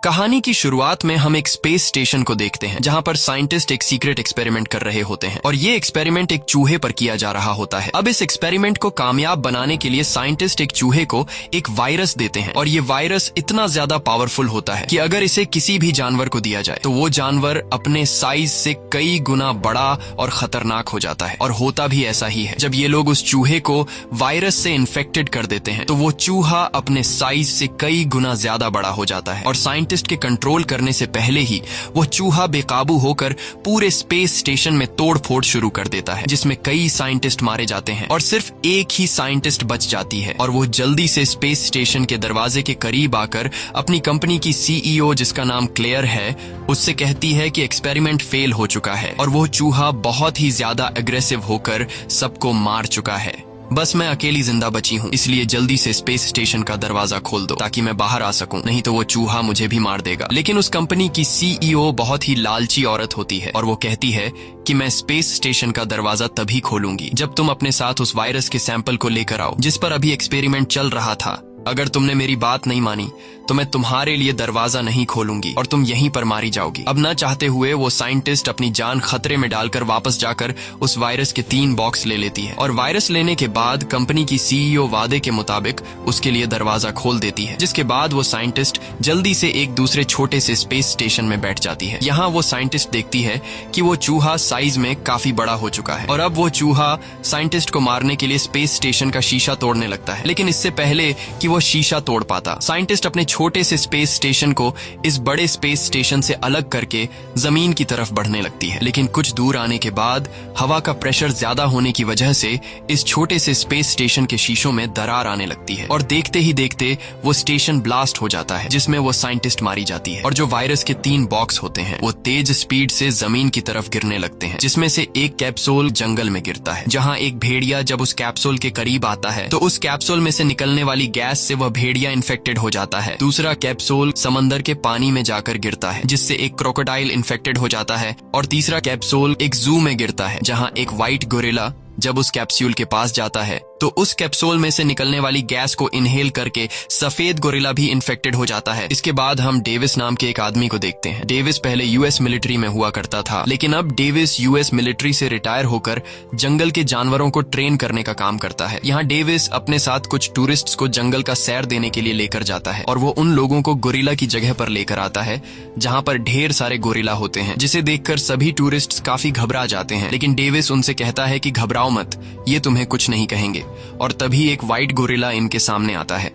कहानी की शुरुआत में हम एक स्पेस स्टेशन को देखते हैं जहां पर साइंटिस्ट एक सीक्रेट एक्सपेरिमेंट कर रहे होते हैं और ये एक्सपेरिमेंट एक चूहे पर किया जा रहा होता है। अब इस एक्सपेरिमेंट को कामयाब बनाने के लिए साइंटिस्ट एक चूहे को एक वायरस देते हैं और ये वायरस इतना ज्यादा पावरफुल होता है कि अगर इसे किसी भी जानवर को दिया जाए तो वो जानवर अपने साइज से कई गुना बड़ा और खतरनाक हो जाता है। और होता भी ऐसा ही है। जब ये लोग उस चूहे को वायरस से इन्फेक्टेड कर देते हैं तो वो चूहा अपने साइज से कई गुना ज्यादा बड़ा हो जाता है और साइंटिस्ट के कंट्रोल करने से पहले ही वो चूहा बेकाबू होकर पूरे स्पेस स्टेशन में तोड़फोड़ शुरू कर देता है, जिसमें कई साइंटिस्ट मारे जाते हैं और सिर्फ एक ही साइंटिस्ट बच जाती है और वो जल्दी से स्पेस स्टेशन के दरवाजे के करीब आकर अपनी कंपनी की सीईओ, जिसका नाम क्लेयर है, उससे कहती है कि एक्सपेरिमेंट फेल हो चुका है और वो चूहा बहुत ही ज्यादा एग्रेसिव होकर सबको मार चुका है। बस मैं अकेली जिंदा बची हूँ, इसलिए जल्दी से स्पेस स्टेशन का दरवाजा खोल दो ताकि मैं बाहर आ सकूं, नहीं तो वो चूहा मुझे भी मार देगा। लेकिन उस कंपनी की सीईओ बहुत ही लालची औरत होती है और वो कहती है कि मैं स्पेस स्टेशन का दरवाजा तभी खोलूंगी जब तुम अपने साथ उस वायरस के सैंपल को लेकर आओ जिस पर अभी एक्सपेरिमेंट चल रहा था। अगर तुमने मेरी बात नहीं मानी तो मैं तुम्हारे लिए दरवाजा नहीं खोलूंगी और तुम यहीं पर मारी जाओगी। अब न चाहते हुए वो साइंटिस्ट अपनी जान खतरे में डालकर वापस जाकर उस वायरस के 3 बॉक्स ले लेती है और वायरस लेने के बाद कंपनी की सीईओ वादे के मुताबिक उसके लिए दरवाजा खोल देती है, जिसके बाद वो साइंटिस्ट जल्दी से एक दूसरे छोटे से स्पेस स्टेशन में बैठ जाती है। यहाँ वो साइंटिस्ट देखती है कि वो चूहा साइज में काफी बड़ा हो चुका है और अब वो चूहा साइंटिस्ट को मारने के लिए स्पेस स्टेशन का शीशा तोड़ने लगता है। लेकिन इससे पहले कि वो शीशा तोड़ पाता, साइंटिस्ट अपने छोटे से स्पेस स्टेशन को इस बड़े स्पेस स्टेशन से अलग करके जमीन की तरफ बढ़ने लगती है। लेकिन कुछ दूर आने के बाद हवा का प्रेशर ज्यादा होने की वजह से इस छोटे से स्पेस स्टेशन के शीशों में दरार आने लगती है और देखते ही देखते वो स्टेशन ब्लास्ट हो जाता है, जिसमें वो साइंटिस्ट मारी जाती है और जो वायरस के 3 बॉक्स होते हैं वो तेज स्पीड से जमीन की तरफ गिरने लगते हैं, जिसमें से एक कैप्सूल जंगल में गिरता है, जहाँ एक भेड़िया जब उस कैप्सूल के करीब आता है तो उस कैप्सूल में से निकलने वाली गैस से वह भेड़िया इन्फेक्टेड हो जाता है। दूसरा कैप्सूल समंदर के पानी में जाकर गिरता है, जिससे एक क्रोकोडाइल इन्फेक्टेड हो जाता है और तीसरा कैप्सूल एक जू में गिरता है, जहां एक व्हाइट गोरिल्ला जब उस कैप्सूल के पास जाता है तो उस कैप्सूल में से निकलने वाली गैस को इनहेल करके सफेद गोरिल्ला भी इन्फेक्टेड हो जाता है। इसके बाद हम डेविस नाम के एक आदमी को देखते हैं। डेविस पहले यूएस मिलिट्री में हुआ करता था, लेकिन अब डेविस यूएस मिलिट्री से रिटायर होकर जंगल के जानवरों को ट्रेन करने का काम करता है। यहाँ डेविस अपने साथ कुछ टूरिस्ट्स को जंगल का सैर देने के लिए लेकर जाता है और वो उन लोगों को गोरिल्ला की जगह पर लेकर आता है जहाँ पर ढेर सारे गोरिल्ला होते हैं, जिसे देखकर सभी टूरिस्ट्स काफी घबरा जाते हैं। लेकिन डेविस उनसे कहता है कि घबराओ मत, ये तुम्हें कुछ नहीं कहेंगे। और तभी एक व्हाइट गोरिल्ला इनके सामने आता है।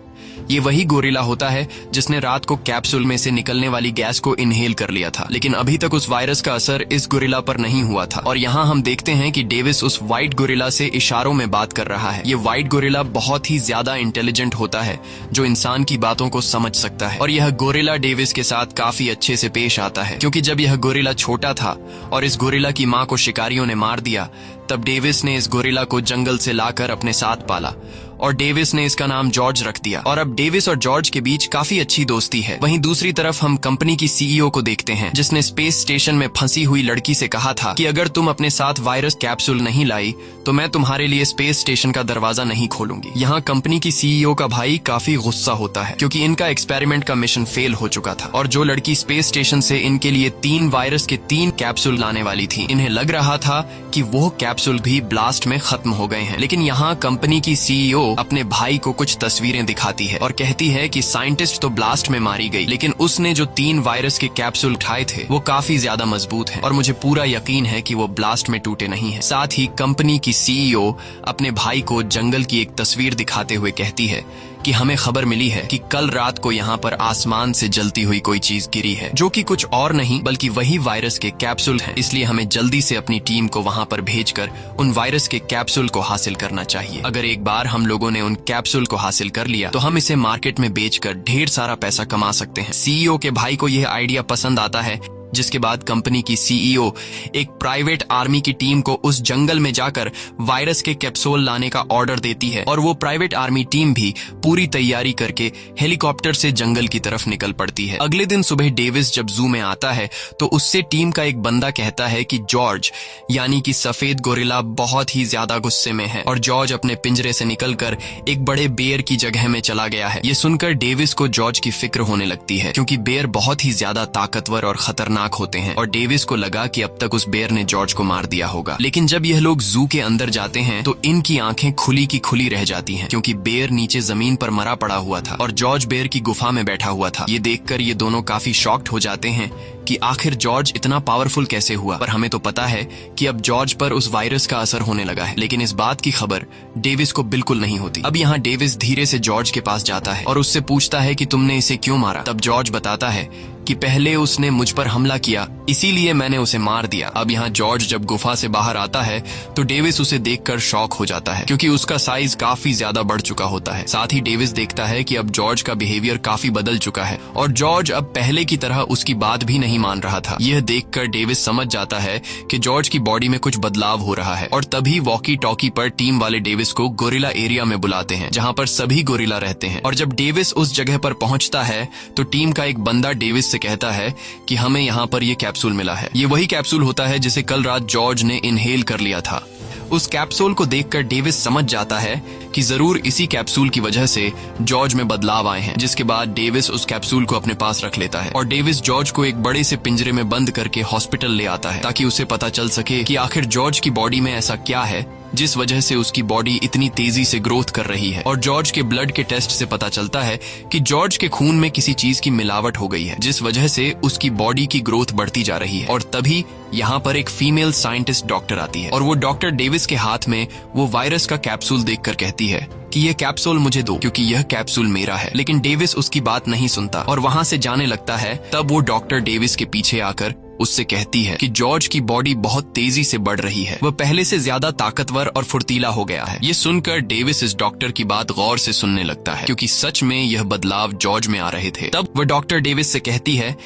ये वही गोरिल्ला होता है जिसने रात को कैप्सूल में से निकलने वाली गैस को इनहेल कर लिया था, लेकिन अभी तक उस वायरस का असर इस गोरिल्ला पर नहीं हुआ था। और यहाँ हम देखते हैं कि डेविस उस व्हाइट गोरिल्ला से इशारों में बात कर रहा है। ये व्हाइट गोरिल्ला बहुत ही ज्यादा इंटेलिजेंट होता है, जो इंसान की बातों को समझ सकता है। और यह गोरिल्ला डेविस के साथ काफी अच्छे से पेश आता है, क्योंकि जब यह गोरिल्ला छोटा था और इस गोरिल्ला की माँ को शिकारियों ने मार दिया, तब डेविस ने इस गोरिल्ला को जंगल से लाकर अपने साथ पाला और डेविस ने इसका नाम जॉर्ज रख दिया और अब डेविस और जॉर्ज के बीच काफी अच्छी दोस्ती है। वहीं दूसरी तरफ हम कंपनी की सीईओ को देखते हैं, जिसने स्पेस स्टेशन में फंसी हुई लड़की से कहा था कि अगर तुम अपने साथ वायरस कैप्सूल नहीं लाई तो मैं तुम्हारे लिए स्पेस स्टेशन का दरवाजा नहीं खोलूंगी। यहाँ कंपनी की सीईओ का भाई काफी गुस्सा होता है, क्योंकि इनका एक्सपेरिमेंट का मिशन फेल हो चुका था और जो लड़की स्पेस स्टेशन से इनके लिए 3 वायरस के 3 कैप्सूल लाने वाली थी, इन्हें लग रहा था कि वो कैप्सूल भी ब्लास्ट में खत्म हो गए हैं। लेकिन यहाँ कंपनी की सीईओ अपने भाई को कुछ तस्वीरें दिखाती है और कहती है कि साइंटिस्ट तो ब्लास्ट में मारी गई, लेकिन उसने जो 3 वायरस के कैप्सूल उठाए थे वो काफी ज्यादा मजबूत हैं और मुझे पूरा यकीन है कि वो ब्लास्ट में टूटे नहीं हैं। साथ ही कंपनी की सीईओ अपने भाई को जंगल की एक तस्वीर दिखाते हुए कहती है कि हमें खबर मिली है कि कल रात को यहाँ पर आसमान से जलती हुई कोई चीज गिरी है, जो कि कुछ और नहीं बल्कि वही वायरस के कैप्सूल हैं। इसलिए हमें जल्दी से अपनी टीम को वहाँ पर भेजकर उन वायरस के कैप्सूल को हासिल करना चाहिए। अगर एक बार हम लोगों ने उन कैप्सूल को हासिल कर लिया तो हम इसे मार्केट में बेचकर ढेर सारा पैसा कमा सकते हैं। सीईओ के भाई को यह आइडिया पसंद आता है, जिसके बाद कंपनी की सीईओ एक प्राइवेट आर्मी की टीम को उस जंगल में जाकर वायरस के कैप्सूल लाने का ऑर्डर देती है और वो प्राइवेट आर्मी टीम भी पूरी तैयारी करके हेलीकॉप्टर से जंगल की तरफ निकल पड़ती है। अगले दिन सुबह डेविस जब जू में आता है तो उससे टीम का एक बंदा कहता है कि जॉर्ज यानी कि सफेद गोरिल्ला बहुत ही ज्यादा गुस्से में है और जॉर्ज अपने पिंजरे से निकलकर एक बड़े बेर की जगह में चला गया है। ये सुनकर डेविस को जॉर्ज की फिक्र होने लगती है क्योंकि बेर बहुत ही ज्यादा ताकतवर और खतरनाक होते हैं और डेविस को लगा कि अब तक उस बेर ने जॉर्ज को मार दिया होगा। लेकिन जब यह लोग जू के अंदर जाते हैं तो इनकी आंखें खुली की खुली रह जाती हैं क्योंकि बेर नीचे जमीन पर मरा पड़ा हुआ था और जॉर्ज बेर की गुफा में बैठा हुआ था। ये देखकर ये दोनों काफी शॉक्ड हो जाते हैं कि आखिर जॉर्ज इतना पावरफुल कैसे हुआ। पर हमें तो पता है कि अब जॉर्ज पर उस वायरस का असर होने लगा है, लेकिन इस बात की खबर डेविस को बिल्कुल नहीं होती। अब यहाँ डेविस धीरे से जॉर्ज के पास जाता है और उससे पूछता है कि तुमने इसे क्यों मारा। तब जॉर्ज बताता है कि पहले उसने मुझ पर हमला किया इसीलिए मैंने उसे मार दिया। अब यहाँ जॉर्ज जब गुफा से बाहर आता है तो डेविस उसे देखकर शॉक हो जाता है क्योंकि उसका साइज काफी ज्यादा बढ़ चुका होता है। साथ ही डेविस देखता है कि अब जॉर्ज का बिहेवियर काफी बदल चुका है और जॉर्ज अब पहले की तरह उसकी बात भी नहीं मान रहा था। यह देखकर डेविस समझ जाता है कि जॉर्ज की बॉडी में कुछ बदलाव हो रहा है और तभी वॉकी टॉकी पर टीम वाले डेविस को गोरिल्ला एरिया में बुलाते हैं जहाँ पर सभी गोरिल्ला रहते हैं। और जब डेविस उस जगह पर पहुंचता है तो टीम का एक बंदा डेविस से कहता है कि हमें यहाँ पर ये कैप्सूल मिला है। ये वही कैप्सूल होता है जिसे कल रात जॉर्ज ने इनहेल कर लिया था। उस कैप्सूल को देखकर डेविस समझ जाता है कि जरूर इसी कैप्सूल की वजह से जॉर्ज में बदलाव आए हैं। जिसके बाद डेविस उस कैप्सूल को अपने पास रख लेता है और डेविस जॉर्ज को एक बड़े से पिंजरे में बंद करके हॉस्पिटल ले आता है ताकि उसे पता चल सके कि आखिर जॉर्ज की बॉडी में ऐसा क्या है जिस वजह से उसकी बॉडी इतनी तेजी से ग्रोथ कर रही है। और जॉर्ज के ब्लड के टेस्ट से पता चलता है कि जॉर्ज के खून में किसी चीज की मिलावट हो गई है जिस वजह से उसकी बॉडी की ग्रोथ बढ़ती जा रही है। और तभी यहाँ पर एक फीमेल साइंटिस्ट डॉक्टर आती है और वो डॉक्टर डेविस के हाथ में वो वायरस का कैप्सूल देखकर कहती है कि यह कैप्सूल मुझे दो क्योंकि यह कैप्सूल मेरा है। लेकिन डेविस उसकी बात नहीं सुनता और वहाँ से जाने लगता है। तब वो डॉक्टर डेविस के पीछे आकर उससे कहती है कि जॉर्ज की बॉडी बहुत तेजी से बढ़ रही है, वह पहले से ज्यादा ताकतवर और फुर्तीला हो गया है। ये सुनकर डेविस इस डॉक्टर की बात गौर से सुनने लगता है क्योंकि सच में यह बदलाव जॉर्ज में आ रहे थे। तब वह डॉक्टर डेविस से कहती है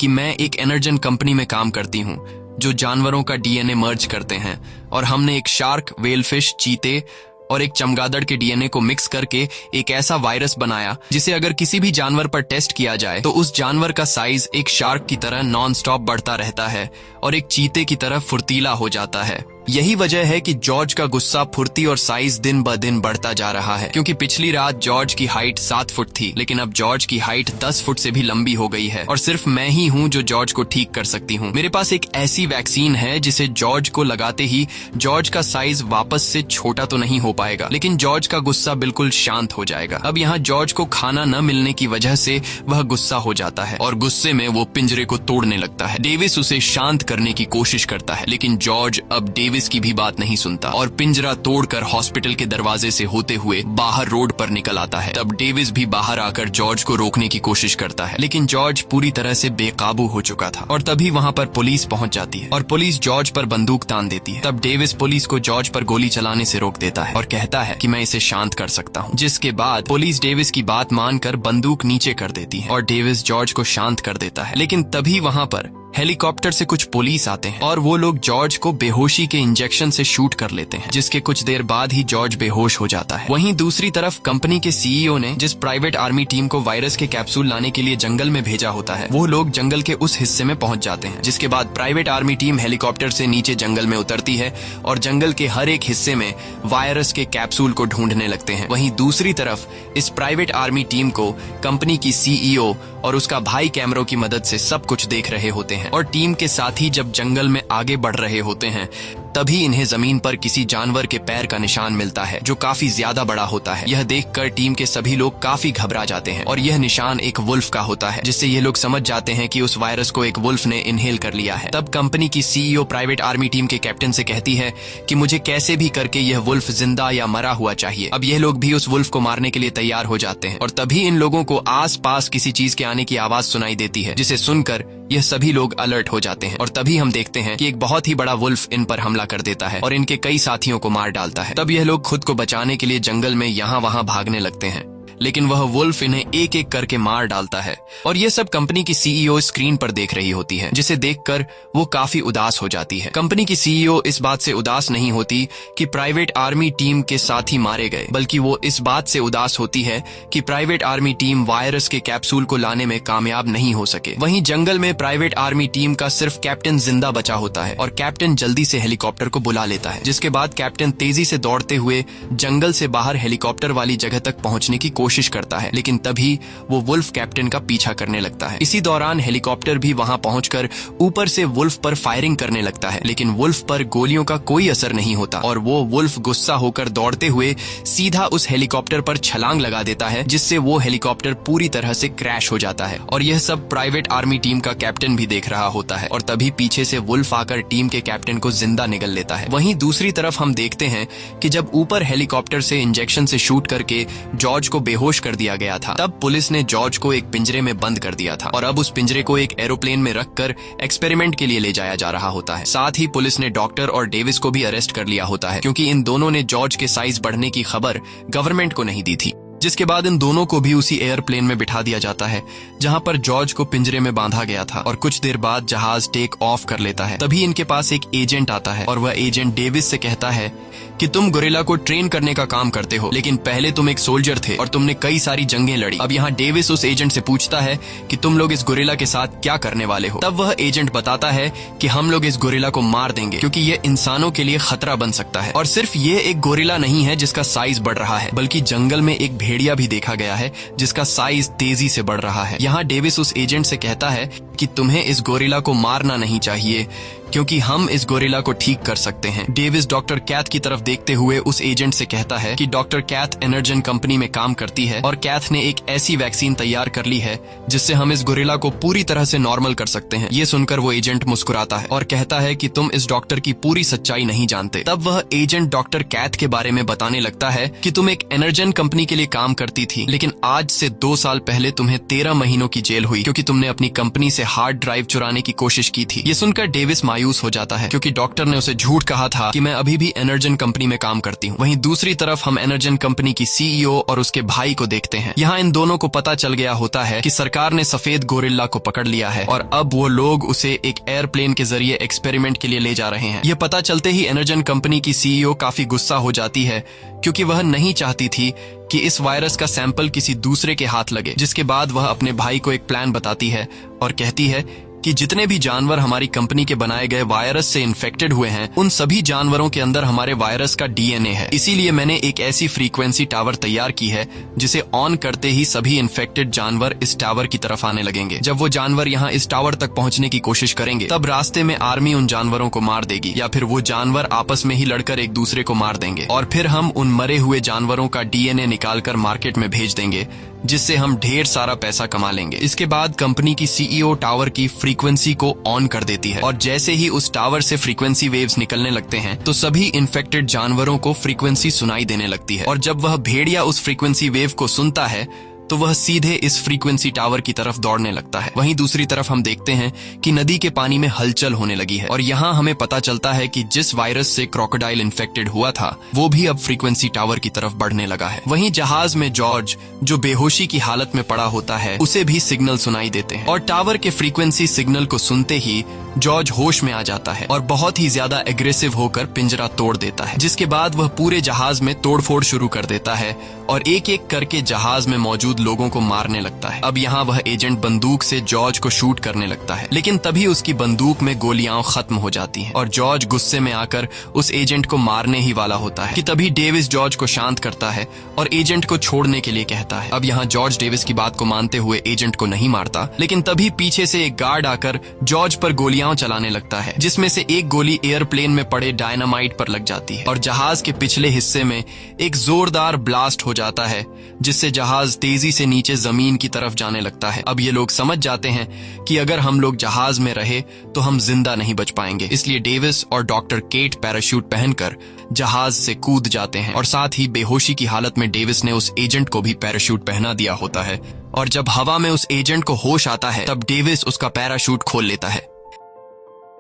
कि मैं एक एनर्जन कंपनी में काम करती हूँ जो जानवरों का डीएनए मर्ज करते हैं और हमने एक शार्क, वेलफिश, चीते और एक चमगादड़ के डीएनए को मिक्स करके एक ऐसा वायरस बनाया जिसे अगर किसी भी जानवर पर टेस्ट किया जाए तो उस जानवर का साइज एक शार्क की तरह नॉन स्टॉप बढ़ता रहता है और एक चीते की तरह फुर्तीला हो जाता है। यही वजह है कि जॉर्ज का गुस्सा, फुर्ती और साइज दिन ब दिन बढ़ता जा रहा है क्योंकि पिछली रात जॉर्ज की हाइट 7 फुट थी लेकिन अब जॉर्ज की हाइट 10 फुट से भी लंबी हो गई है और सिर्फ मैं ही हूँ जो जॉर्ज को ठीक कर सकती हूँ। मेरे पास एक ऐसी वैक्सीन है जिसे जॉर्ज को लगाते ही जॉर्ज का साइज वापस से छोटा तो नहीं हो पाएगा लेकिन जॉर्ज का गुस्सा बिल्कुल शांत हो जाएगा। अब यहाँ जॉर्ज को खाना न मिलने की वजह से वह गुस्सा हो जाता है और गुस्से में वो पिंजरे को तोड़ने लगता है। डेविस उसे शांत करने की कोशिश करता है लेकिन जॉर्ज अब डेविस की भी बात नहीं सुनता और पिंजरा तोड़कर हॉस्पिटल के दरवाजे से होते हुए बाहर रोड पर निकल आता है। तब डेविस भी बाहर आकर जॉर्ज को रोकने की कोशिश करता है लेकिन जॉर्ज पूरी तरह से बेकाबू हो चुका था और तभी वहाँ पर पुलिस पहुँच जाती है और पुलिस जॉर्ज पर बंदूक तान देती है। तब डेविस पुलिस को जॉर्ज पर गोली चलाने से रोक देता है और कहता है कि मैं इसे शांत कर सकता हूँ। जिसके बाद पुलिस डेविस की बात मानकर बंदूक नीचे कर देती है और डेविस जॉर्ज को शांत कर देता है। लेकिन तभी वहाँ पर हेलीकॉप्टर से कुछ पुलिस आते हैं और वो लोग जॉर्ज को बेहोशी के इंजेक्शन से शूट कर लेते हैं जिसके कुछ देर बाद ही जॉर्ज बेहोश हो जाता है। वहीं दूसरी तरफ कंपनी के सीईओ ने जिस प्राइवेट आर्मी टीम को वायरस के कैप्सूल लाने के लिए जंगल में भेजा होता है वो लोग जंगल के उस हिस्से में पहुंच जाते हैं। जिसके बाद प्राइवेट आर्मी टीम हेलीकॉप्टर से नीचे जंगल में उतरती है और जंगल के हर एक हिस्से में वायरस के कैप्सूल को ढूंढने लगते हैं। वहीं दूसरी तरफ इस प्राइवेट आर्मी टीम को कंपनी की सीईओ और उसका भाई कैमरों की मदद से सब कुछ देख रहे होते हैं और टीम के साथी जब जंगल में आगे बढ़ रहे होते हैं तभी इन्हें जमीन पर किसी जानवर के पैर का निशान मिलता है जो काफी ज्यादा बड़ा होता है। यह देखकर टीम के सभी लोग काफी घबरा जाते हैं और यह निशान एक वुल्फ का होता है जिससे ये लोग समझ जाते हैं कि उस वायरस को एक वुल्फ ने इनहेल कर लिया है। तब कंपनी की सीईओ प्राइवेट आर्मी टीम के कैप्टन से कहती है कि मुझे कैसे भी करके यह वुल्फ जिंदा या मरा हुआ चाहिए। अब यह लोग भी उस वुल्फ को मारने के लिए तैयार हो जाते हैं और तभी इन लोगों को आस पास किसी चीज के आने की आवाज सुनाई देती है जिसे सुनकर यह सभी लोग अलर्ट हो जाते हैं और तभी हम देखते हैं कि एक बहुत ही बड़ा वुल्फ इन पर हमला कर देता है और इनके कई साथियों को मार डालता है। तब यह लोग खुद को बचाने के लिए जंगल में यहाँ वहाँ भागने लगते हैं लेकिन वह वुल्फ इन्हें एक एक करके मार डालता है। और ये सब कंपनी की सीईओ स्क्रीन पर देख रही होती है, जिसे देखकर वो काफी उदास हो जाती है। कंपनी की सीईओ इस बात से उदास नहीं होती कि प्राइवेट आर्मी टीम के साथी मारे गए, बल्कि वो इस बात से उदास होती है कि प्राइवेट आर्मी टीम वायरस के कैप्सूल को लाने में कामयाब नहीं हो सके। वहीं जंगल में प्राइवेट आर्मी टीम का सिर्फ कैप्टन जिंदा बचा होता है और कैप्टन जल्दी से हेलीकॉप्टर को बुला लेता है, जिसके बाद कैप्टन तेजी से दौड़ते हुए जंगल से बाहर हेलीकॉप्टर वाली जगह तक पहुंचने की कोशिश करता है, लेकिन तभी वो वुल्फ कैप्टन का पीछा करने लगता है। इसी दौरान हेलीकॉप्टर भी वहां पहुंचकर ऊपर से वुल्फ पर फायरिंग करने लगता है, लेकिन वुल्फ पर गोलियों का कोई असर नहीं होता और वो वुल्फ गुस्सा होकर दौड़ते हुए सीधा उस हेलीकॉप्टर पर छलांग लगा देता है, जिससे वो हेलीकॉप्टर पूरी तरह से क्रैश हो जाता है। और यह सब प्राइवेट आर्मी टीम का कैप्टन भी देख रहा होता है और तभी पीछे से वुल्फ आकर टीम के कैप्टन को जिंदा निगल लेता है। वहीं दूसरी तरफ हम देखते हैं कि जब ऊपर हेलीकॉप्टर से इंजेक्शन से शूट करके जॉर्ज को बेहोश कर दिया गया था, तब पुलिस ने जॉर्ज को एक पिंजरे में बंद कर दिया था और अब उस पिंजरे को एक एरोप्लेन में रखकर एक्सपेरिमेंट के लिए ले जाया जा रहा होता है। साथ ही पुलिस ने डॉक्टर और डेविस को भी अरेस्ट कर लिया होता है, क्योंकि इन दोनों ने जॉर्ज के साइज बढ़ने की खबर गवर्नमेंट को नहीं दी थी। जिसके बाद इन दोनों को भी उसी एयरप्लेन में बिठा दिया जाता है जहां पर जॉर्ज को पिंजरे में बांधा गया था और कुछ देर बाद जहाज टेक ऑफ कर लेता है। तभी इनके पास एक एजेंट आता है और वह एजेंट डेविस से कहता है कि तुम गोरिल्ला को ट्रेन करने का काम करते हो, लेकिन पहले तुम एक सोल्जर थे और तुमने कई सारी जंगें लड़ी। अब यहाँ डेविस उस एजेंट से पूछता है कि तुम लोग इस गोरिल्ला के साथ क्या करने वाले हो। तब वह एजेंट बताता है कि हम लोग इस गोरिल्ला को मार देंगे, क्योंकि ये इंसानों के लिए खतरा बन सकता है। और सिर्फ ये एक गोरिल्ला नहीं है जिसका साइज बढ़ रहा है, बल्कि जंगल में एक भेड़िया भी देखा गया है जिसका साइज तेजी से बढ़ रहा है। यहाँ डेविस उस एजेंट से कहता है कि तुम्हें इस गोरिल्ला को मारना नहीं चाहिए, क्योंकि हम इस गोरिल्ला को ठीक कर सकते हैं। डेविस डॉक्टर कैथ की तरफ देखते हुए उस एजेंट से कहता है कि डॉक्टर कैथ एनर्जन कंपनी में काम करती है और कैथ ने एक ऐसी वैक्सीन तैयार कर ली है जिससे हम इस गोरिल्ला को पूरी तरह से नॉर्मल कर सकते हैं। ये सुनकर वो एजेंट मुस्कुराता है और कहता है कि तुम इस डॉक्टर की पूरी सच्चाई नहीं जानते। तब वह एजेंट डॉक्टर कैथ के बारे में बताने लगता है कि तुम एक एनर्जन कंपनी के लिए काम करती थी, लेकिन आज से 2 साल पहले तुम्हें 13 महीनों की जेल हुई, क्योंकि तुमने अपनी कंपनी से हार्ड ड्राइव चुराने की कोशिश की थी। ये सुनकर डेविस मायूस हो जाता है, क्योंकि डॉक्टर ने उसे झूठ कहा था कि मैं अभी भी एनर्जन कंपनी में काम करती हूँ। वहीं दूसरी तरफ हम एनर्जन कंपनी की सीईओ और उसके भाई को देखते हैं। यहाँ इन दोनों को पता चल गया होता है कि सरकार ने सफेद गोरिल्ला को पकड़ लिया है और अब वो लोग उसे एक एयरप्लेन के जरिए एक्सपेरिमेंट के लिए ले जा रहे हैं। यह पता चलते ही एनर्जन कंपनी की सीईओ काफी गुस्सा हो जाती है, क्योंकि वह नहीं चाहती थी कि इस वायरस का सैंपल किसी दूसरे के हाथ लगे। जिसके बाद वह अपने भाई को एक प्लान बताती है और कहती है कि जितने भी जानवर हमारी कंपनी के बनाए गए वायरस से इन्फेक्टेड हुए हैं, उन सभी जानवरों के अंदर हमारे वायरस का डीएनए है। इसीलिए मैंने एक ऐसी फ्रीक्वेंसी टावर तैयार की है जिसे ऑन करते ही सभी इन्फेक्टेड जानवर इस टावर की तरफ आने लगेंगे। जब वो जानवर यहाँ इस टावर तक पहुँचने की कोशिश करेंगे, तब रास्ते में आर्मी उन जानवरों को मार देगी या फिर वो जानवर आपस में ही लड़कर एक दूसरे को मार देंगे और फिर हम उन मरे हुए जानवरों का डीएनए निकालकर मार्केट में भेज देंगे, जिससे हम ढेर सारा पैसा कमा लेंगे। इसके बाद कंपनी की सीईओ टावर की फ्रीक्वेंसी को ऑन कर देती है और जैसे ही उस टावर से फ्रीक्वेंसी वेव्स निकलने लगते हैं, तो सभी इन्फेक्टेड जानवरों को फ्रीक्वेंसी सुनाई देने लगती है। और जब वह भेड़िया उस फ्रीक्वेंसी वेव को सुनता है, तो वह सीधे इस फ्रीक्वेंसी टावर की तरफ दौड़ने लगता है। वहीं दूसरी तरफ हम देखते हैं कि नदी के पानी में हलचल होने लगी है और यहाँ हमें पता चलता है कि जिस वायरस से क्रोकोडाइल इन्फेक्टेड हुआ था, वो भी अब फ्रीक्वेंसी टावर की तरफ बढ़ने लगा है। वहीं जहाज में जॉर्ज, जो बेहोशी की हालत में पड़ा होता है, उसे भी सिग्नल सुनाई देते हैं और टावर के फ्रीक्वेंसी सिग्नल को सुनते ही जॉर्ज होश में आ जाता है और बहुत ही ज्यादा एग्रेसिव होकर पिंजरा तोड़ देता है। जिसके बाद वह पूरे जहाज में तोड़फोड़ शुरू कर देता है और एक एक करके जहाज में मौजूद लोगों को मारने लगता है। अब यहाँ वह एजेंट बंदूक से जॉर्ज को शूट करने लगता है, लेकिन तभी उसकी बंदूक में गोलियां खत्म हो जाती हैं और जॉर्ज गुस्से में आकर उस एजेंट को मारने ही वाला होता है कि तभी डेविस जॉर्ज को शांत करता है और एजेंट को छोड़ने के लिए कहता है। अब यहाँ जॉर्ज डेविस की बात को मानते हुए एजेंट को नहीं मारता, लेकिन तभी पीछे से एक गार्ड आकर जॉर्ज पर गोलियां चलाने लगता है, जिसमें से एक गोली एयरप्लेन में पड़े डायनामाइट पर लग जाती है और जहाज के पिछले हिस्से में एक जोरदार ब्लास्ट हो जाता है, जिससे जहाज तेजी से नीचे जमीन की तरफ जाने लगता है। अब ये लोग समझ जाते हैं कि अगर हम लोग जहाज में रहे तो हम जिंदा नहीं बच पाएंगे, इसलिए डेविस और डॉक्टर केट पैराशूट पहनकर जहाज से कूद जाते हैं और साथ ही बेहोशी की हालत में डेविस ने उस एजेंट को भी पैराशूट पहना दिया होता है और जब हवा में उस एजेंट को होश आता है, तब डेविस उसका पैराशूट खोल लेता है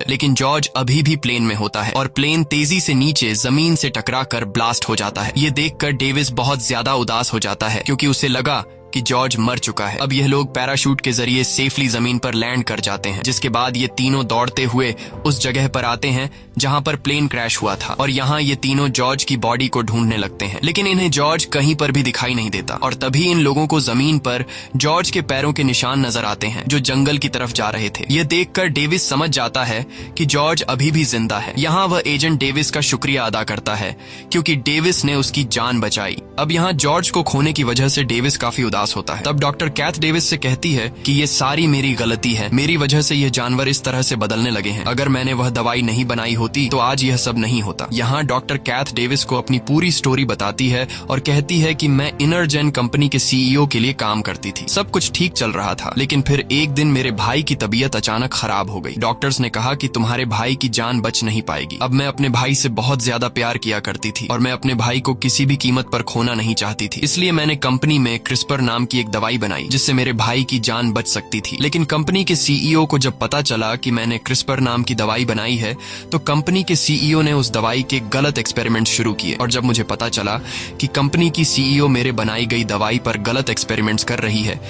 लेकिन जॉर्ज अभी भी प्लेन में होता है और प्लेन तेजी से नीचे जमीन से टकराकर ब्लास्ट हो जाता है। ये देखकर डेविस बहुत ज्यादा उदास हो जाता है क्योंकि उसे लगा कि जॉर्ज मर चुका है। अब यह लोग पैराशूट के जरिए सेफली जमीन पर लैंड कर जाते हैं, जिसके बाद ये तीनों दौड़ते हुए उस जगह पर आते हैं जहां पर प्लेन क्रैश हुआ था और यहाँ ये तीनों जॉर्ज की बॉडी को ढूंढने लगते हैं, लेकिन इन्हें जॉर्ज कहीं पर भी दिखाई नहीं देता। और तभी इन लोगों को जमीन पर जॉर्ज के पैरों के निशान नजर आते हैं जो जंगल की तरफ जा रहे थे। यह देखकर डेविस समझ जाता है कि जॉर्ज अभी भी जिंदा है। यहाँ वह एजेंट डेविस का शुक्रिया अदा करता है क्योंकि डेविस ने उसकी जान बचाई। अब यहाँ जॉर्ज को खोने की वजह से डेविस काफी उदास होता है। तब डॉक्टर कैथ डेविस से कहती है कि ये सारी मेरी गलती है, मेरी वजह से ये जानवर इस तरह से बदलने लगे हैं। अगर मैंने वह दवाई नहीं बनाई होती तो आज यह सब नहीं होता। यहाँ डॉक्टर कैथ डेविस को अपनी पूरी स्टोरी बताती है और कहती है कि मैं इनरजेन कंपनी के सीईओ के लिए काम करती थी। सब कुछ ठीक चल रहा था, लेकिन फिर एक दिन मेरे भाई की तबीयत अचानक खराब हो गई। डॉक्टर्स ने कहा कि तुम्हारे भाई की जान बच नहीं पाएगी। अब मैं अपने भाई से बहुत ज्यादा प्यार किया करती थी और मैं अपने भाई को किसी भी कीमत पर खोना नहीं चाहती थी, इसलिए मैंने कंपनी में क्रिस्पर नाम की एक दवाई बनाई जिससे मेरे भाई की जान बच सकती थी। लेकिन कंपनी के सीईओ को जब पता चला कि मैंने क्रिस्पर नाम की दवाई बनाई है तो कंपनी के सीईओ ने उस दवाई के गलत एक्सपेरिमेंट शुरू किए। और जब मुझे पता चला कि कंपनी की सीईओ मेरे बनाई गई दवाई पर गलत एक्सपेरिमेंट्स कर रही है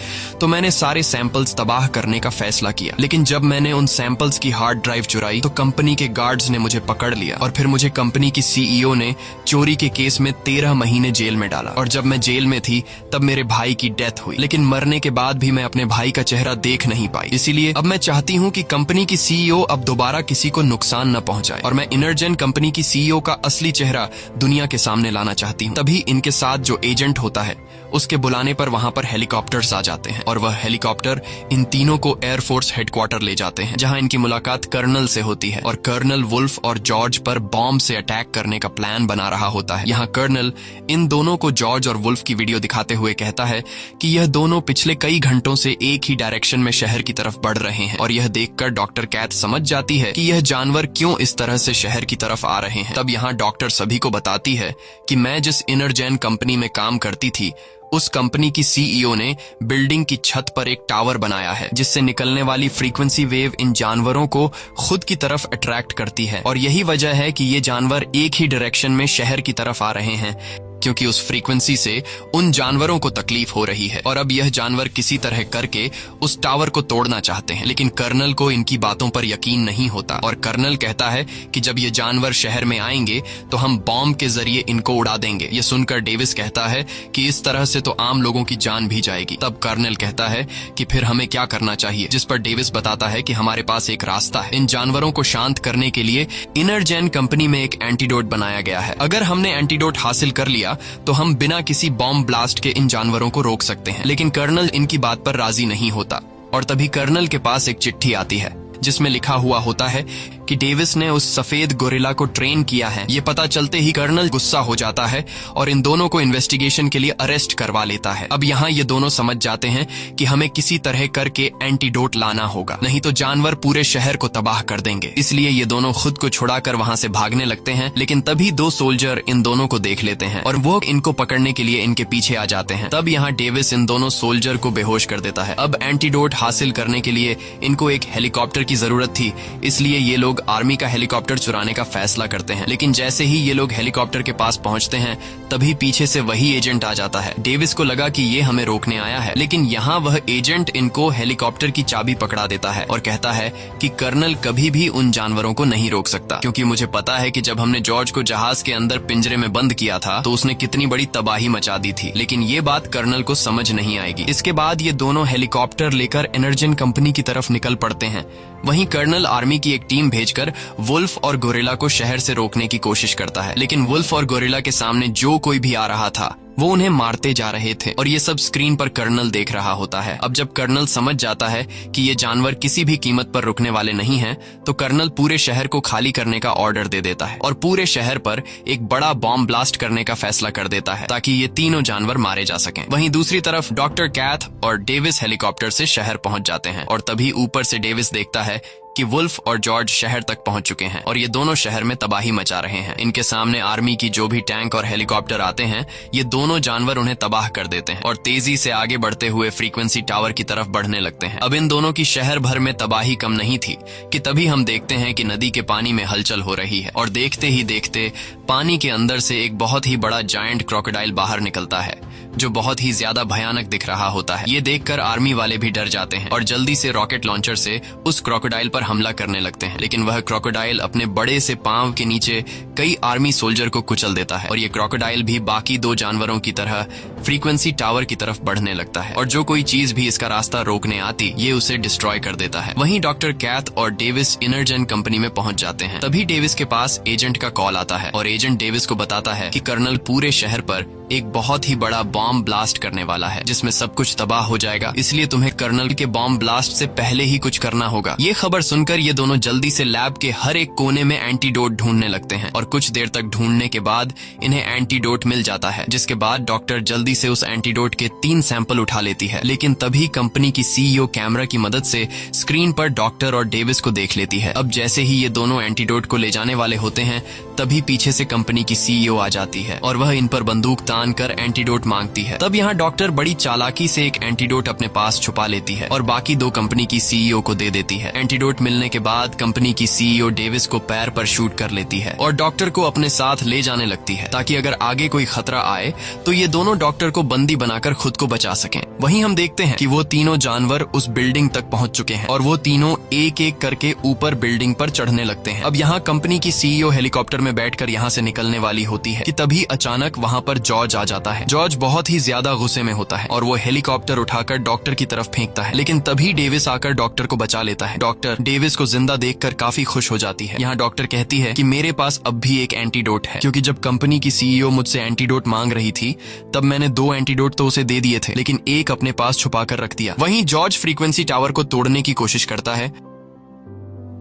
तो मैंने सारे सैंपल्स तबाह करने का फैसला किया। लेकिन जब मैंने उन सैंपल्स की हार्ड ड्राइव चुराई तो कंपनी के गार्ड्स ने मुझे पकड़ लिया और फिर मुझे कंपनी की सीईओ ने चोरी के केस में 13 महीने जेल में डाला। और जब मैं जेल में थी तब मेरे भाई की डेथ हुई, लेकिन मरने के बाद भी मैं अपने भाई का चेहरा देख नहीं पाई। इसीलिए अब मैं चाहती हूँ कि कंपनी की सीईओ अब दोबारा किसी को नुकसान न पहुंचाए और मैं इनरजेन कंपनी की सीईओ का असली चेहरा दुनिया के सामने लाना चाहती हूँ। तभी इनके साथ जो एजेंट होता है उसके बुलाने पर वहां पर हेलीकॉप्टर्स आ जाते हैं और वह हेलीकॉप्टर इन तीनों को एयरफोर्स हेडक्वार्टर ले जाते हैं जहां इनकी मुलाकात कर्नल से होती है और कर्नल वुल्फ और जॉर्ज पर बॉम्ब से अटैक करने का प्लान बना रहा होता है। यहाँ कर्नल इन दोनों को जॉर्ज और वुल्फ की वीडियो दिखाते हुए कहता है कि यह दोनों पिछले कई घंटों से एक ही डायरेक्शन में शहर की तरफ बढ़ रहे हैं और यह देखकर डॉक्टर कैथ समझ जाती है कि यह जानवर क्यों इस तरह से शहर की तरफ आ रहे हैं। तब यहाँ डॉक्टर सभी को बताती है कि मैं जिस इनरजेन कंपनी में काम करती थी उस कंपनी की सीईओ ने बिल्डिंग की छत पर एक टावर बनाया है जिससे निकलने वाली फ्रीक्वेंसी वेव इन जानवरों को खुद की तरफ अट्रैक्ट करती है और यही वजह है कि ये जानवर एक ही डायरेक्शन में शहर की तरफ आ रहे हैं क्योंकि उस फ्रीक्वेंसी से उन जानवरों को तकलीफ हो रही है। और अब यह जानवर किसी तरह करके उस टावर को तोड़ना चाहते हैं, लेकिन कर्नल को इनकी बातों पर यकीन नहीं होता और कर्नल कहता है कि जब ये जानवर शहर में आएंगे तो हम बॉम्ब के जरिए इनको उड़ा देंगे। ये सुनकर डेविस कहता है कि इस तरह से तो आम लोगों की जान भी जाएगी। तब कर्नल कहता है कि फिर हमें क्या करना चाहिए, जिस पर डेविस बताता है कि हमारे पास एक रास्ता है। इन जानवरों को शांत करने के लिए इनरजेन कंपनी में एक एंटीडोट बनाया गया है। अगर हमने एंटीडोट हासिल कर लिया तो हम बिना किसी बॉम्ब ब्लास्ट के इन जानवरों को रोक सकते हैं। लेकिन कर्नल इनकी बात पर राजी नहीं होता और तभी कर्नल के पास एक चिट्ठी आती है जिसमें लिखा हुआ होता है कि डेविस ने उस सफेद गोरिल्ला को ट्रेन किया है। ये पता चलते ही कर्नल गुस्सा हो जाता है और इन दोनों को इन्वेस्टिगेशन के लिए अरेस्ट करवा लेता है। अब यहाँ ये दोनों समझ जाते हैं कि हमें किसी तरह करके एंटीडोट लाना होगा, नहीं तो जानवर पूरे शहर को तबाह कर देंगे। इसलिए ये दोनों खुद को छुड़ाकर वहाँ से भागने लगते हैं, लेकिन तभी 2 सोल्जर इन दोनों को देख लेते हैं और वो इनको पकड़ने के लिए इनके पीछे आ जाते हैं। तब यहाँ डेविस इन दोनों सोल्जर को बेहोश कर देता है। अब एंटीडोट हासिल करने के लिए इनको एक हेलीकॉप्टर की जरूरत थी, इसलिए ये लोग आर्मी का हेलीकॉप्टर चुराने का फैसला करते हैं। लेकिन जैसे ही ये लोग हेलीकॉप्टर के पास पहुंचते हैं तभी पीछे से वही एजेंट आ जाता है। डेविस को लगा कि ये हमें रोकने आया है, लेकिन यहाँ वह एजेंट इनको हेलीकॉप्टर की चाबी पकड़ा देता है और कहता है कि कर्नल कभी भी उन जानवरों को नहीं रोक सकता, क्योंकि मुझे पता है कि जब हमने जॉर्ज को जहाज के अंदर पिंजरे में बंद किया था तो उसने कितनी बड़ी तबाही मचा दी थी। लेकिन ये बात कर्नल को समझ नहीं आएगी। इसके बाद ये दोनों हेलीकॉप्टर लेकर इनरजेन कंपनी की तरफ निकल पड़ते हैं। वहीं कर्नल आर्मी की एक टीम भेजकर वुल्फ और गोरिल्ला को शहर से रोकने की कोशिश करता है, लेकिन वुल्फ और गोरिल्ला के सामने जो कोई भी आ रहा था वो उन्हें मारते जा रहे थे और ये सब स्क्रीन पर कर्नल देख रहा होता है। अब जब कर्नल समझ जाता है कि ये जानवर किसी भी कीमत पर रुकने वाले नहीं हैं, तो कर्नल पूरे शहर को खाली करने का ऑर्डर दे देता है और पूरे शहर पर एक बड़ा बॉम्ब ब्लास्ट करने का फैसला कर देता है ताकि ये तीनों जानवर मारे जा सकें। वहीं दूसरी तरफ डॉक्टर कैथ और डेविस हेलीकॉप्टर से शहर पहुंच जाते हैं और तभी ऊपर से डेविस देखता है कि वुल्फ और जॉर्ज शहर तक पहुंच चुके हैं और ये दोनों शहर में तबाही मचा रहे हैं। इनके सामने आर्मी की जो भी टैंक और हेलीकॉप्टर आते हैं, ये दोनों जानवर उन्हें तबाह कर देते हैं और तेजी से आगे बढ़ते हुए फ्रीक्वेंसी टावर की तरफ बढ़ने लगते हैं। अब इन दोनों की शहर भर में तबाही कम नहीं थी कि तभी हम देखते हैं कि नदी के पानी में हलचल हो रही है और देखते ही देखते पानी के अंदर से एक बहुत ही बड़ा जायंट क्रोकोडाइल बाहर निकलता है, जो बहुत ही ज्यादा भयानक दिख रहा होता है। ये देखकर आर्मी वाले भी डर जाते हैं और जल्दी से रॉकेट लॉन्चर से उस क्रोकोडाइल पर हमला करने लगते हैं, लेकिन वह क्रोकोडाइल अपने बड़े से पांव के नीचे कई आर्मी सोल्जर को कुचल देता है और ये क्रोकोडाइल भी बाकी दो जानवरों की तरह फ्रीक्वेंसी टावर की तरफ बढ़ने लगता है और जो कोई चीज भी इसका रास्ता रोकने आती, ये उसे डिस्ट्रॉय कर देता है। वहीं डॉक्टर कैथ और डेविस इनरजन कंपनी में पहुंच जाते हैं। तभी डेविस के पास एजेंट का कॉल आता है और एजेंट डेविस को बताता है कि कर्नल पूरे शहर पर एक बहुत ही बड़ा बॉम्ब ब्लास्ट करने वाला है, जिसमें सब कुछ तबाह हो जाएगा, इसलिए तुम्हें कर्नल के बॉम्ब ब्लास्ट से पहले ही कुछ करना होगा। ये खबर सुनकर ये दोनों जल्दी से लैब के हर एक कोने में एंटीडोट ढूंढने लगते हैं और कुछ देर तक ढूंढने के बाद इन्हें एंटीडोट मिल जाता है, जिसके बाद डॉक्टर जल्दी से उस एंटीडोट के 3 सैंपल उठा लेती है। लेकिन तभी कंपनी की सीईओ कैमरा की मदद से स्क्रीन पर डॉक्टर और डेविस को देख लेती है। अब जैसे ही ये दोनों एंटीडोट को ले जाने वाले होते हैं, तभी पीछे से कंपनी की सीईओ आ जाती है और वह इन पर बंदूक तान कर एंटीडोट मांगती है। तब यहाँ डॉक्टर बड़ी चालाकी से एक एंटीडोट अपने पास छुपा लेती है और बाकी दो कंपनी की सीईओ को दे देती है। एंटीडोट मिलने के बाद कंपनी की सीईओ डेविस को पैर पर शूट कर लेती है और डॉक्टर को अपने साथ ले जाने लगती है, ताकि अगर आगे कोई खतरा आए तो ये दोनों डॉक्टर को बंदी बनाकर खुद को बचा सकें। वहीं हम देखते हैं कि वो तीनों जानवर उस बिल्डिंग तक पहुंच चुके हैं और वो तीनों एक एक करके ऊपर बिल्डिंग पर चढ़ने लगते हैं। अब यहाँ कंपनी की सीईओ हेलीकॉप्टर में बैठकर यहाँ से निकलने वाली होती है कि तभी अचानक वहाँ पर जॉर्ज आ जाता है। जॉर्ज बहुत ही ज्यादा गुस्से में होता है और वो हेलीकॉप्टर उठाकर डॉक्टर की तरफ फेंकता है, लेकिन तभी डेविस आकर डॉक्टर को बचा लेता है। डॉक्टर डेविस को जिंदा देखकर काफी खुश हो जाती है। यहाँ डॉक्टर कहती है कि मेरे पास अब भी एक एंटीडोट है, क्योंकि जब कंपनी की सीईओ मुझसे एंटीडोट मांग रही थी तब मैंने 2 एंटीडोट तो उसे दे दिए थे, लेकिन एक अपने पास छुपा कर रख दिया। वहीं जॉर्ज फ्रीक्वेंसी टावर को तोड़ने की कोशिश करता है,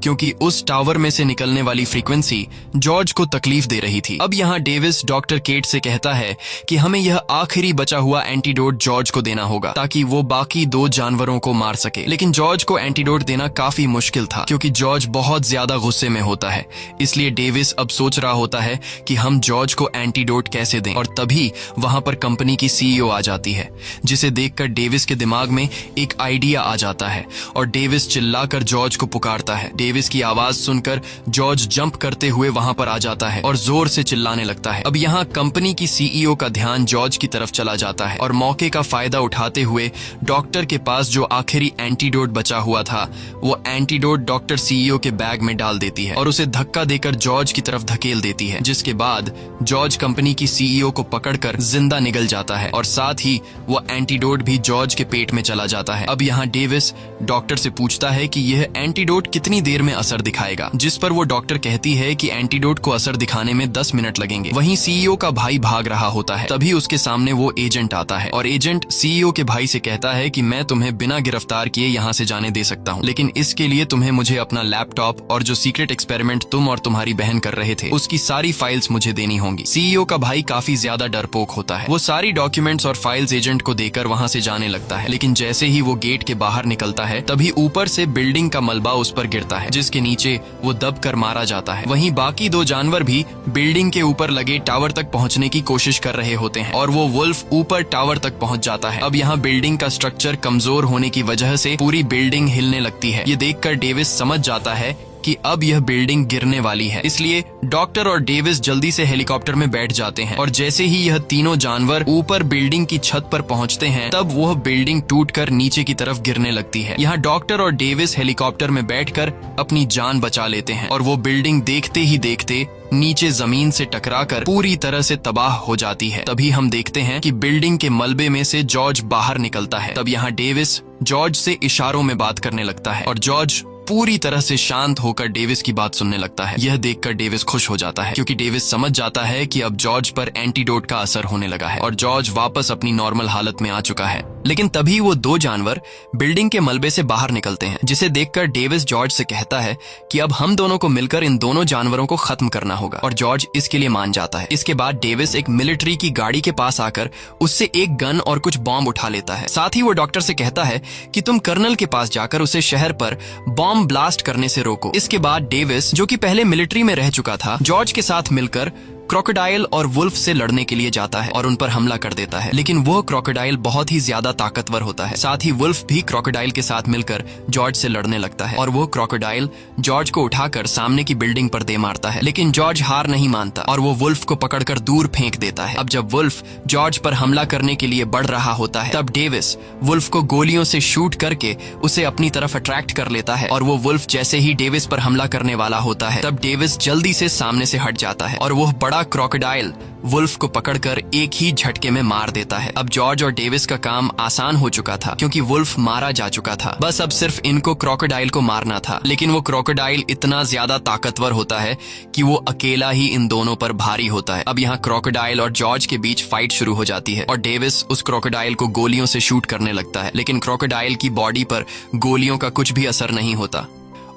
क्योंकि उस टावर में से निकलने वाली फ्रीक्वेंसी जॉर्ज को तकलीफ दे रही थी। अब यहाँ डेविस डॉक्टर केट से कहता है कि हमें यह आखिरी बचा हुआ एंटीडोट जॉर्ज को देना होगा, ताकि वो बाकी 2 जानवरों को मार सके। लेकिन जॉर्ज को एंटीडोट देना काफी मुश्किल था, क्योंकि जॉर्ज बहुत ज्यादा गुस्से में होता है। इसलिए डेविस अब सोच रहा होता है कि हम जॉर्ज को एंटीडोट कैसे दें, और तभी वहां पर कंपनी की सीईओ आ जाती है, जिसे देखकर डेविस के दिमाग में एक आइडिया आ जाता है और डेविस चिल्लाकर जॉर्ज को पुकारता है। डेविस की आवाज सुनकर जॉर्ज जंप करते हुए वहां पर आ जाता है और जोर से चिल्लाने लगता है। अब यहाँ कंपनी की सीईओ का ध्यान जॉर्ज की तरफ चला जाता है और मौके का फायदा उठाते हुए डॉक्टर के पास जो आखिरी एंटीडोट बचा हुआ था, वो एंटीडोट डॉक्टर सीईओ के बैग में डाल देती है और उसे धक्का देकर जॉर्ज की तरफ धकेल देती है, जिसके बाद जॉर्ज कंपनी की सीईओ को पकड़कर जिंदा निकल जाता है और साथ ही वो एंटीडोट भी जॉर्ज के पेट में चला जाता है। अब यहाँ डेविस डॉक्टर से पूछता है कि यह एंटीडोट कितनी देर में असर दिखाएगा, जिस पर वो डॉक्टर कहती है कि एंटीडोट को असर दिखाने में 10 मिनट लगेंगे। वहीं सीईओ का भाई भाग रहा होता है, तभी उसके सामने वो एजेंट आता है और एजेंट सीईओ के भाई से कहता है कि मैं तुम्हें बिना गिरफ्तार किए यहाँ से जाने दे सकता हूँ, लेकिन इसके लिए तुम्हें मुझे अपना लैपटॉप और जो सीक्रेट एक्सपेरिमेंट तुम और तुम्हारी बहन कर रहे थे उसकी सारी फाइल्स मुझे देनी होंगी। सीईओ का भाई काफी ज्यादा डरपोक होता है। वो सारी डॉक्यूमेंट्स और फाइल्स एजेंट को देकर वहाँ से जाने लगता है, लेकिन जैसे ही वो गेट के बाहर निकलता है तभी ऊपर से बिल्डिंग का मलबा उस पर गिरता है, जिसके नीचे वो दब कर मारा जाता है। वहीं बाकी 2 जानवर भी बिल्डिंग के ऊपर लगे टावर तक पहुंचने की कोशिश कर रहे होते हैं और वो वुल्फ ऊपर टावर तक पहुंच जाता है। अब यहाँ बिल्डिंग का स्ट्रक्चर कमजोर होने की वजह से पूरी बिल्डिंग हिलने लगती है। ये देखकर डेविस समझ जाता है कि अब यह बिल्डिंग गिरने वाली है, इसलिए डॉक्टर और डेविस जल्दी से हेलीकॉप्टर में बैठ जाते हैं और जैसे ही यह तीनों जानवर ऊपर बिल्डिंग की छत पर पहुंचते हैं तब वह बिल्डिंग टूटकर नीचे की तरफ गिरने लगती है। यहाँ डॉक्टर और डेविस हेलीकॉप्टर में बैठकर अपनी जान बचा लेते हैं और वो बिल्डिंग देखते ही देखते नीचे जमीन से टकराकर पूरी तरह से तबाह हो जाती है। तभी हम देखते हैं कि बिल्डिंग के मलबे में से जॉर्ज बाहर निकलता है। तब यहाँ डेविस जॉर्ज से इशारों में बात करने लगता है और जॉर्ज पूरी तरह से शांत होकर डेविस की बात सुनने लगता है। यह देखकर डेविस खुश हो जाता है, क्योंकि डेविस समझ जाता है कि अब जॉर्ज पर एंटीडोट का असर होने लगा है और जॉर्ज वापस अपनी नॉर्मल हालत में आ चुका है। लेकिन तभी वो 2 जानवर बिल्डिंग के मलबे से बाहर निकलते हैं, जिसे देखकर डेविस जॉर्ज से कहता है कि अब हम दोनों को मिलकर इन दोनों जानवरों को खत्म करना होगा और जॉर्ज इसके लिए मान जाता है। इसके बाद डेविस एक मिलिट्री की गाड़ी के पास आकर उससे एक गन और कुछ बॉम्ब उठा लेता है। साथ ही वो डॉक्टर से कहता है कि तुम कर्नल के पास जाकर उसे शहर पर बॉम्ब बॉम्ब ब्लास्ट करने से रोको। इसके बाद डेविस, जो कि पहले मिलिट्री में रह चुका था, जॉर्ज के साथ मिलकर क्रोकोडाइल और वुल्फ से लड़ने के लिए जाता है और उन पर हमला कर देता है। लेकिन वह क्रोकोडाइल बहुत ही ज्यादा ताकतवर होता है। साथ ही वुल्फ भी क्रोकोडाइल के साथ मिलकर जॉर्ज से लड़ने लगता है और वो क्रोकोडाइल जॉर्ज को उठाकर सामने की बिल्डिंग पर दे मारता है। लेकिन जॉर्ज हार नहीं मानता और वो वुल्फ को पकड़कर दूर फेंक देता है। अब जब वुल्फ जॉर्ज पर हमला करने के लिए बढ़ रहा होता है, तब डेविस वुल्फ को गोलियों से शूट करके उसे अपनी तरफ अट्रैक्ट कर लेता है और वो वुल्फ जैसे ही डेविस पर हमला करने वाला होता है, तब डेविस जल्दी से सामने से हट जाता है और वो बड़ा क्रोकोडाइल वुल्फ को पकड़कर एक ही झटके में मार देता है। अब जॉर्ज और डेविस का काम आसान हो चुका था क्योंकि वुल्फ मारा जा चुका था। बस अब सिर्फ इनको क्रोकोडाइल को मारना था। लेकिन वो क्रोकोडाइल इतना ज्यादा ताकतवर होता है कि वो अकेला ही इन दोनों पर भारी होता है। अब यहाँ क्रोकोडाइल और जॉर्ज के बीच फाइट शुरू हो जाती है और डेविस उस क्रोकोडाइल को गोलियों से शूट करने लगता है। लेकिन क्रोकोडाइल की बॉडी पर गोलियों का कुछ भी असर नहीं होता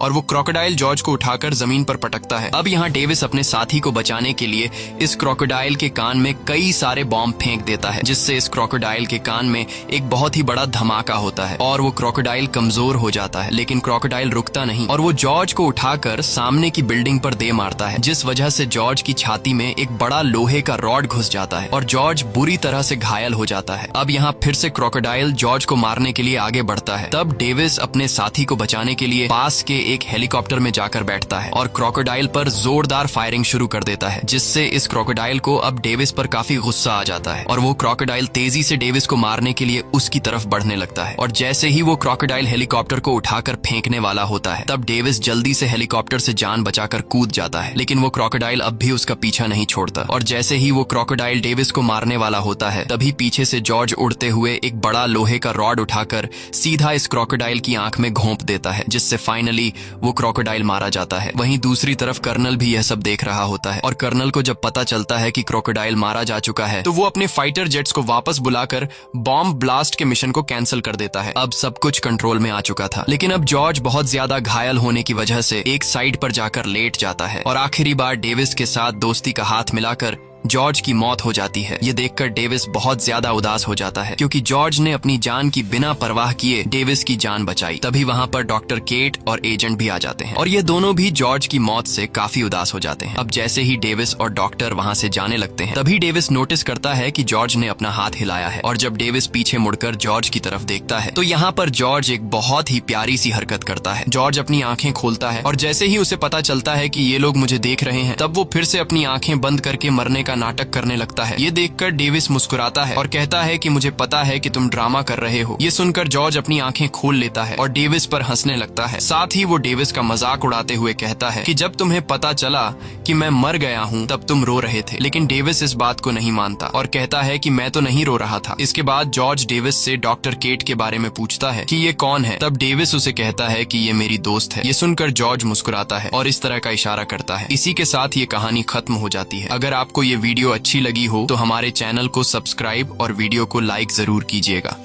और वो क्रोकोडाइल जॉर्ज को उठाकर जमीन पर पटकता है। अब यहाँ डेविस अपने साथी को बचाने के लिए इस क्रोकोडाइल के कान में कई सारे बॉम्ब फेंक देता है, जिससे इस क्रोकोडाइल के कान में एक बहुत ही बड़ा धमाका होता है और वो क्रोकोडाइल कमजोर हो जाता है। लेकिन क्रोकोडाइल रुकता नहीं और वो जॉर्ज को उठाकर सामने की बिल्डिंग पर दे मारता है, जिस वजह से जॉर्ज की छाती में एक बड़ा लोहे का रॉड घुस जाता है और जॉर्ज बुरी तरह से घायल हो जाता है। अब यहाँ फिर से क्रोकोडाइल जॉर्ज को मारने के लिए आगे बढ़ता है। तब डेविस अपने साथी को बचाने के लिए पास के एक हेलीकॉप्टर में जाकर बैठता है और क्रोकोडाइल पर जोरदार फायरिंग शुरू कर देता है, जिससे इस क्रोकोडाइल को अब डेविस पर काफी गुस्सा आ जाता है और वो क्रोकोडाइल तेजी से डेविस को मारने के लिए उसकी तरफ बढ़ने लगता है। और जैसे ही वो क्रोकोडाइल हेलीकॉप्टर को उठाकर फेंकने वाला होता है, तब डेविस जल्दी से हेलीकॉप्टर से जान बचाकर कूद जाता है। लेकिन वो क्रोकोडाइल अब भी उसका पीछा नहीं छोड़ता और जैसे ही वो क्रोकोडाइल डेविस को मारने वाला होता है, तभी पीछे से जॉर्ज उड़ते हुए एक बड़ा लोहे का रॉड उठाकर सीधा इस क्रोकोडाइल की आंख में घोंप देता है, जिससे फाइनली वो क्रोकोडाइल मारा जाता है। वहीं दूसरी तरफ कर्नल भी यह सब देख रहा होता है और कर्नल को जब पता चलता है कि क्रोकोडाइल मारा जा चुका है, तो वो अपने फाइटर जेट्स को वापस बुलाकर बॉम्ब ब्लास्ट के मिशन को कैंसिल कर देता है। अब सब कुछ कंट्रोल में आ चुका था। लेकिन अब जॉर्ज बहुत ज्यादा घायल होने की वजह से एक साइड पर जाकर लेट जाता है और आखिरी बार डेविस के साथ दोस्ती का हाथ मिलाकर जॉर्ज की मौत हो जाती है। ये देखकर डेविस बहुत ज्यादा उदास हो जाता है क्योंकि जॉर्ज ने अपनी जान की बिना परवाह किए डेविस की जान बचाई। तभी वहाँ पर डॉक्टर केट और एजेंट भी आ जाते हैं और ये दोनों भी जॉर्ज की मौत से काफी उदास हो जाते हैं। अब जैसे ही डेविस और डॉक्टर वहाँ से जाने लगते हैं, तभी डेविस नोटिस करता है कि जॉर्ज ने अपना हाथ हिलाया है और जब डेविस पीछे मुड़कर जॉर्ज की तरफ देखता है, तो यहाँ पर जॉर्ज एक बहुत ही प्यारी सी हरकत करता है। जॉर्ज अपनी आंखें खोलता है और जैसे ही उसे पता चलता है कि ये लोग मुझे देख रहे हैं, तब वो फिर से अपनी आंखें बंद करके मरने का नाटक करने लगता है। ये देखकर डेविस मुस्कुराता है और कहता है कि मुझे पता है कि तुम ड्रामा कर रहे हो। ये सुनकर जॉर्ज अपनी आंखें खोल लेता है और डेविस पर हंसने लगता है। साथ ही वो डेविस का मजाक उड़ाते हुए कहता है कि जब तुम्हें पता चला कि मैं मर गया हूँ, तब तुम रो रहे थे। लेकिन डेविस इस बात को नहीं मानता और कहता है कि मैं तो नहीं रो रहा था। इसके बाद जॉर्ज डेविस से डॉक्टर केट के बारे में पूछता है कि ये कौन है। तब डेविस उसे कहता है कि ये मेरी दोस्त है। ये सुनकर जॉर्ज मुस्कुराता है और इस तरह का इशारा करता है। इसी के साथ ये कहानी खत्म हो जाती है। अगर आपको ये वीडियो अच्छी लगी हो तो हमारे चैनल को सब्सक्राइब और वीडियो को लाइक जरूर कीजिएगा।